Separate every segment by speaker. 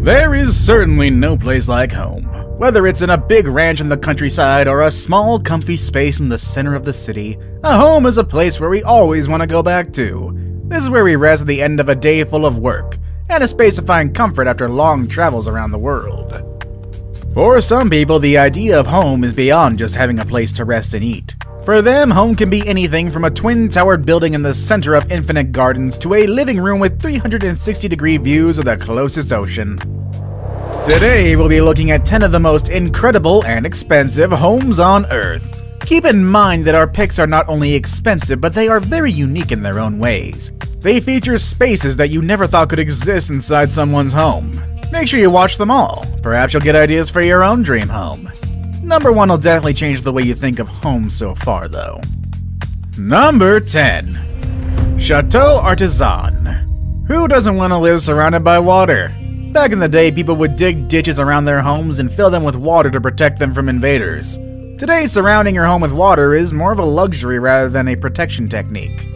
Speaker 1: There is certainly no place like home. Whether it's in a big ranch in the countryside or a small, comfy space in the center of the city, a home is a place where we always want to go back to. This is where we rest at the end of a day full of work, and a space to find comfort after long travels around the world. For some people, the idea of home is beyond just having a place to rest and eat. For them, home can be anything from a twin-towered building in the center of infinite gardens to a living room with 360-degree views of the closest ocean. Today, we'll be looking at 10 of the most incredible and expensive homes on Earth. Keep in mind that our picks are not only expensive, but they are very unique in their own ways. They feature spaces that you never thought could exist inside someone's home. Make sure you watch them all. Perhaps you'll get ideas for your own dream home. Number 1 will definitely change the way you think of home so far, though. Number 10. Chateau Artisan. Who doesn't want to live surrounded by water? Back in the day, people would dig ditches around their homes and fill them with water to protect them from invaders. Today, surrounding your home with water is more of a luxury rather than a protection technique.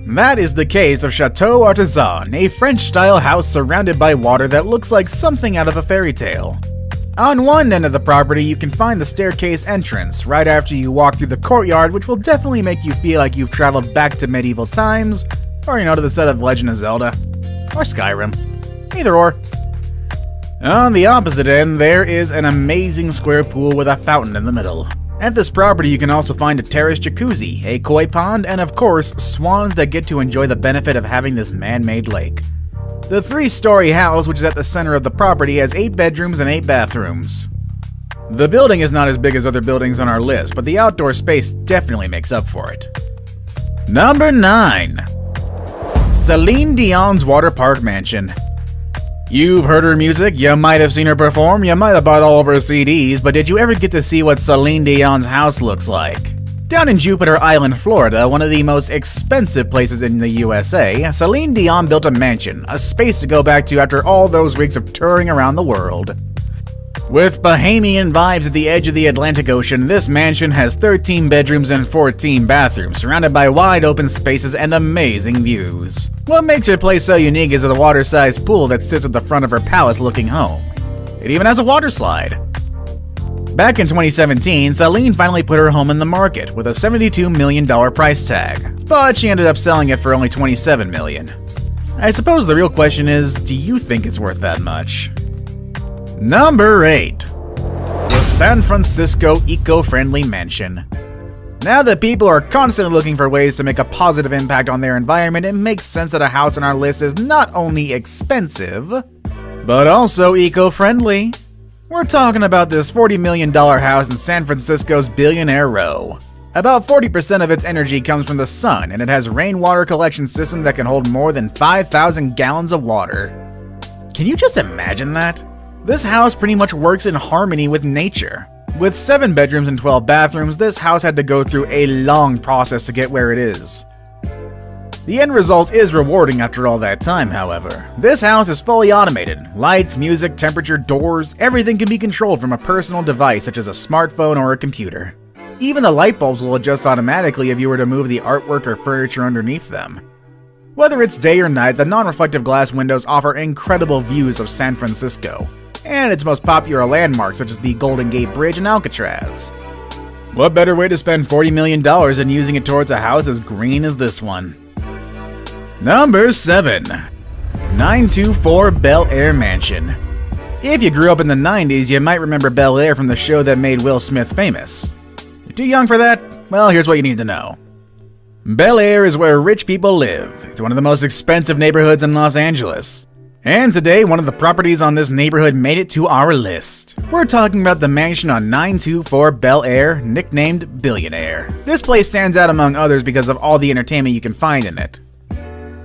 Speaker 1: That is the case of Chateau Artisan, a French-style house surrounded by water that looks like something out of a fairy tale. On one end of the property, you can find the staircase entrance right after you walk through the courtyard, which will definitely make you feel like you've traveled back to medieval times, or to the set of Legend of Zelda, or Skyrim. Either or. On the opposite end, there is an amazing square pool with a fountain in the middle. At this property, you can also find a terraced jacuzzi, a koi pond, and of course, swans that get to enjoy the benefit of having this man-made lake. The 3-story house, which is at the center of the property, has 8 bedrooms and 8 bathrooms. The building is not as big as other buildings on our list, but the outdoor space definitely makes up for it. Number 9. Celine Dion's Water Park Mansion. You've heard her music, you might have seen her perform, you might have bought all of her CDs, but did you ever get to see what Celine Dion's house looks like? Down in Jupiter Island, Florida, one of the most expensive places in the USA, Celine Dion built a mansion, a space to go back to after all those weeks of touring around the world. With Bahamian vibes at the edge of the Atlantic Ocean, this mansion has 13 bedrooms and 14 bathrooms, surrounded by wide open spaces and amazing views. What makes her place so unique is the water-sized pool that sits at the front of her palace looking home. It even has a water slide. Back in 2017, Celine finally put her home in the market with a $72 million price tag, but she ended up selling it for only $27 million. I suppose the real question is, do you think it's worth that much? Number 8. The San Francisco Eco-Friendly Mansion. Now that people are constantly looking for ways to make a positive impact on their environment, it makes sense that a house on our list is not only expensive, but also eco-friendly. We're talking about this $40 million house in San Francisco's Billionaire Row. About 40% of its energy comes from the sun, and it has rainwater collection system that can hold more than 5,000 gallons of water. Can you just imagine that? This house pretty much works in harmony with nature. With 7 bedrooms and 12 bathrooms, this house had to go through a long process to get where it is. The end result is rewarding after all that time, however. This house is fully automated. Lights, music, temperature, doors, everything can be controlled from a personal device such as a smartphone or a computer. Even the light bulbs will adjust automatically if you were to move the artwork or furniture underneath them. Whether it's day or night, the non-reflective glass windows offer incredible views of San Francisco and its most popular landmarks such as the Golden Gate Bridge and Alcatraz. What better way to spend $40 million than using it towards a house as green as this one? Number 7. 924 Bel Air Mansion. If you grew up in the 90s, you might remember Bel Air from the show that made Will Smith famous. You're too young for that? Well, here's what you need to know. Bel Air is where rich people live. It's one of the most expensive neighborhoods in Los Angeles. And today, one of the properties on this neighborhood made it to our list. We're talking about the mansion on 924 Bel Air, nicknamed Billionaire. This place stands out among others because of all the entertainment you can find in it.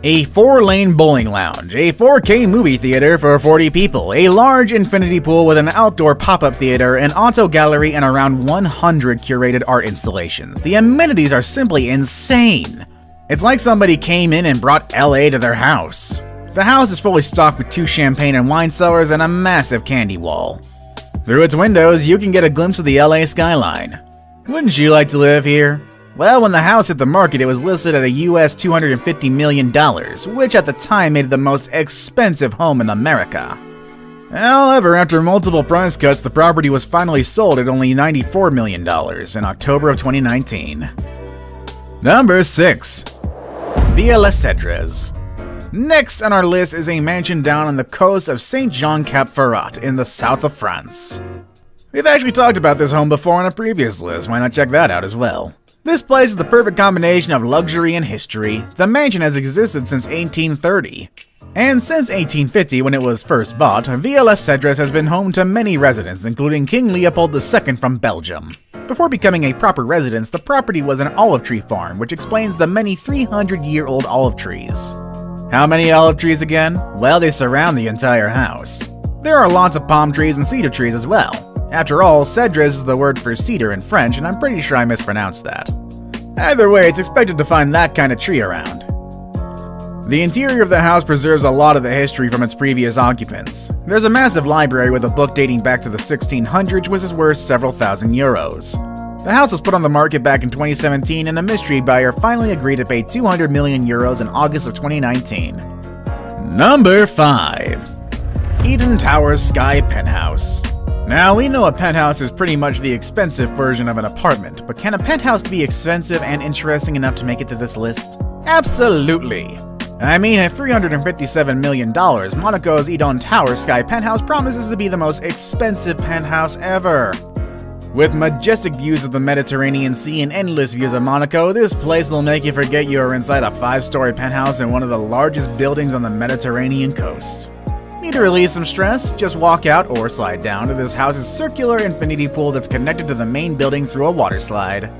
Speaker 1: A 4-lane bowling lounge, a 4K movie theater for 40 people, a large infinity pool with an outdoor pop-up theater, an auto gallery, and around 100 curated art installations. The amenities are simply insane. It's like somebody came in and brought LA to their house. The house is fully stocked with 2 champagne and wine cellars and a massive candy wall. Through its windows, you can get a glimpse of the LA skyline. Wouldn't you like to live here? Well, when the house hit the market, it was listed at a US $250 million, which at the time made it the most expensive home in America. However, after multiple price cuts, the property was finally sold at only $94 million in October of 2019. Number 6. Villa Les Cedres. Next on our list is a mansion down on the coast of Saint-Jean-Cap-Ferrat in the south of France. We've actually talked about this home before on a previous list, why not check that out as well? This place is the perfect combination of luxury and history. The mansion has existed since 1830. And since 1850, when it was first bought, Villa Les Cedres has been home to many residents, including King Leopold II from Belgium. Before becoming a proper residence, the property was an olive tree farm, which explains the many 300-year-old olive trees. How many olive trees again? Well, they surround the entire house. There are lots of palm trees and cedar trees as well. After all, cedres is the word for cedar in French, and I'm pretty sure I mispronounced that. Either way, it's expected to find that kind of tree around. The interior of the house preserves a lot of the history from its previous occupants. There's a massive library with a book dating back to the 1600s, which is worth several thousand euros. The house was put on the market back in 2017, and a mystery buyer finally agreed to pay 200 million euros in August of 2019. Number 5. Eden Towers Sky Penthouse. Now, we know a penthouse is pretty much the expensive version of an apartment, but can a penthouse be expensive and interesting enough to make it to this list? Absolutely! I mean, at $357 million, Monaco's Eden Towers Sky Penthouse promises to be the most expensive penthouse ever. With majestic views of the Mediterranean Sea and endless views of Monaco, this place will make you forget you are inside a 5-story penthouse in one of the largest buildings on the Mediterranean coast. Need to release some stress? Just walk out or slide down to this house's circular infinity pool that's connected to the main building through a water slide.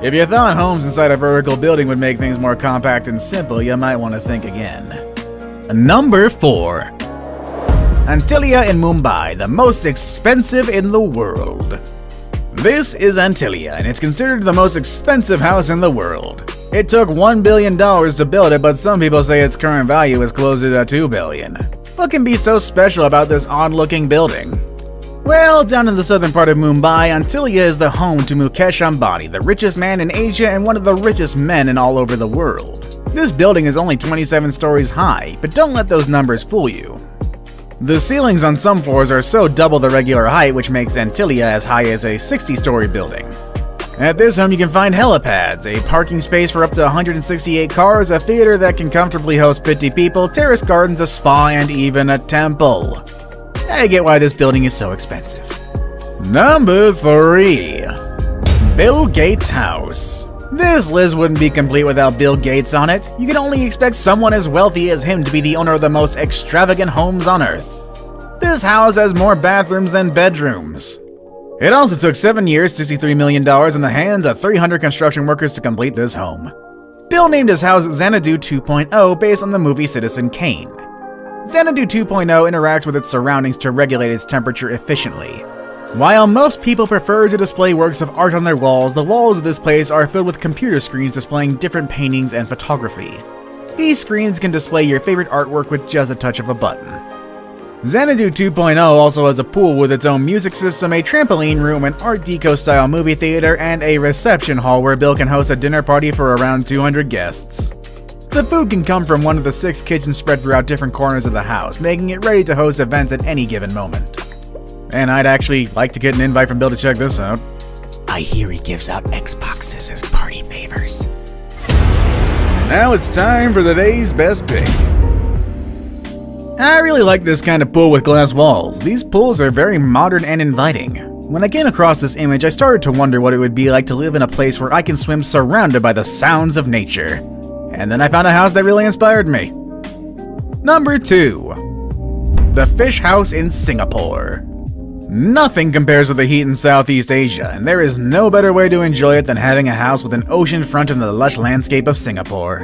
Speaker 1: If you thought homes inside a vertical building would make things more compact and simple, you might want to think again. Number 4. Antilia in Mumbai, the most expensive in the world. This is Antilia, and it's considered the most expensive house in the world. It took $1 billion to build it, but some people say its current value is closer to $2 billion. What can be so special about this odd-looking building? Well, down in the southern part of Mumbai, Antilia is the home to Mukesh Ambani, the richest man in Asia and one of the richest men in all over the world. This building is only 27 stories high, but don't let those numbers fool you. The ceilings on some floors are so double the regular height, which makes Antilia as high as a 60-story building. At this home you can find helipads, a parking space for up to 168 cars, a theater that can comfortably host 50 people, terrace gardens, a spa, and even a temple. Now you get why this building is so expensive. Number 3. Bill Gates' house. This list wouldn't be complete without Bill Gates on it. You can only expect someone as wealthy as him to be the owner of the most extravagant homes on Earth. This house has more bathrooms than bedrooms. It also took 7 years, $63 million in the hands of 300 construction workers to complete this home. Bill named his house Xanadu 2.0 based on the movie Citizen Kane. Xanadu 2.0 interacts with its surroundings to regulate its temperature efficiently. While most people prefer to display works of art on their walls, the walls of this place are filled with computer screens displaying different paintings and photography. These screens can display your favorite artwork with just a touch of a button. Xanadu 2.0 also has a pool with its own music system, a trampoline room, an Art Deco-style movie theater, and a reception hall where Bill can host a dinner party for around 200 guests. The food can come from one of the 6 kitchens spread throughout different corners of the house, making it ready to host events at any given moment. And I'd actually like to get an invite from Bill to check this out. I hear he gives out Xboxes as party favors. Now it's time for the day's best pick. I really like this kind of pool with glass walls. These pools are very modern and inviting. When I came across this image, I started to wonder what it would be like to live in a place where I can swim surrounded by the sounds of nature. And then I found a house that really inspired me. Number 2. The Fish House in Singapore. Nothing compares with the heat in Southeast Asia, and there is no better way to enjoy it than having a house with an ocean front in the lush landscape of Singapore.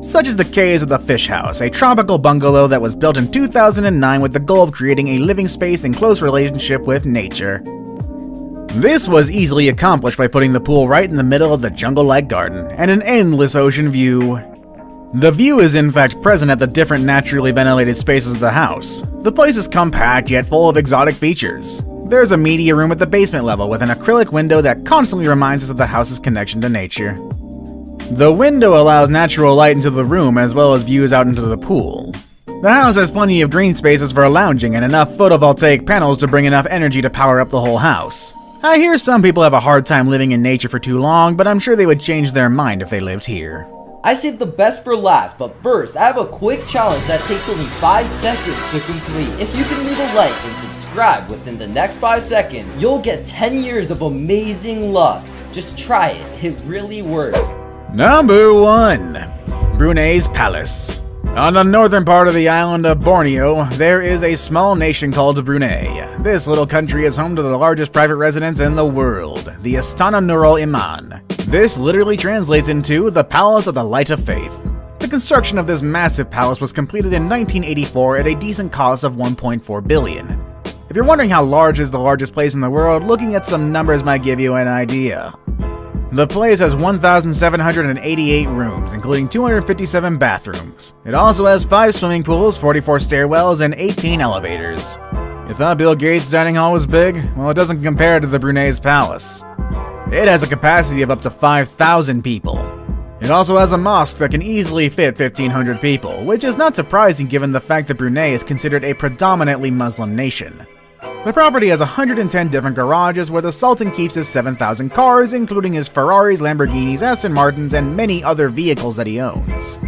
Speaker 1: Such is the case of the Fish House, a tropical bungalow that was built in 2009 with the goal of creating a living space in close relationship with nature. This was easily accomplished by putting the pool right in the middle of the jungle-like garden, and an endless ocean view. The view is in fact present at the different naturally ventilated spaces of the house. The place is compact yet full of exotic features. There's a media room at the basement level with an acrylic window that constantly reminds us of the house's connection to nature. The window allows natural light into the room as well as views out into the pool. The house has plenty of green spaces for lounging and enough photovoltaic panels to bring enough energy to power up the whole house. I hear some people have a hard time living in nature for too long, but I'm sure they would change their mind if they lived here.
Speaker 2: I saved the best for last, but first, I have a quick challenge that takes only 5 seconds to complete. If you can leave a like and subscribe within the next 5 seconds, you'll get 10 years of amazing luck. Just try it, it really works.
Speaker 1: Number 1. Brunei's Palace. On the northern part of the island of Borneo, there is a small nation called Brunei. This little country is home to the largest private residence in the world, the Istana Nurul Iman. This literally translates into the Palace of the Light of Faith. The construction of this massive palace was completed in 1984 at a decent cost of $1.4 billion. If you're wondering how large is the largest place in the world, looking at some numbers might give you an idea. The place has 1,788 rooms, including 257 bathrooms. It also has 5 swimming pools, 44 stairwells, and 18 elevators. You thought Bill Gates' dining hall was big? Well, it doesn't compare to the Brunei's palace. It has a capacity of up to 5,000 people. It also has a mosque that can easily fit 1,500 people, which is not surprising given the fact that Brunei is considered a predominantly Muslim nation. The property has 110 different garages where the Sultan keeps his 7,000 cars, including his Ferraris, Lamborghinis, Aston Martins, and many other vehicles that he owns.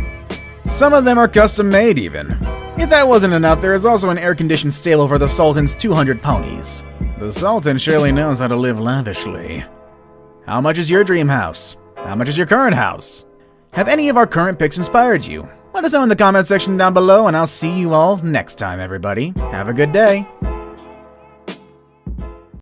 Speaker 1: Some of them are custom made even. If that wasn't enough, there is also an air-conditioned stable for the Sultan's 200 ponies. The Sultan surely knows how to live lavishly. How much is your dream house? How much is your current house? Have any of our current picks inspired you? Let us know in the comment section down below, and I'll see you all next time, everybody. Have a good day.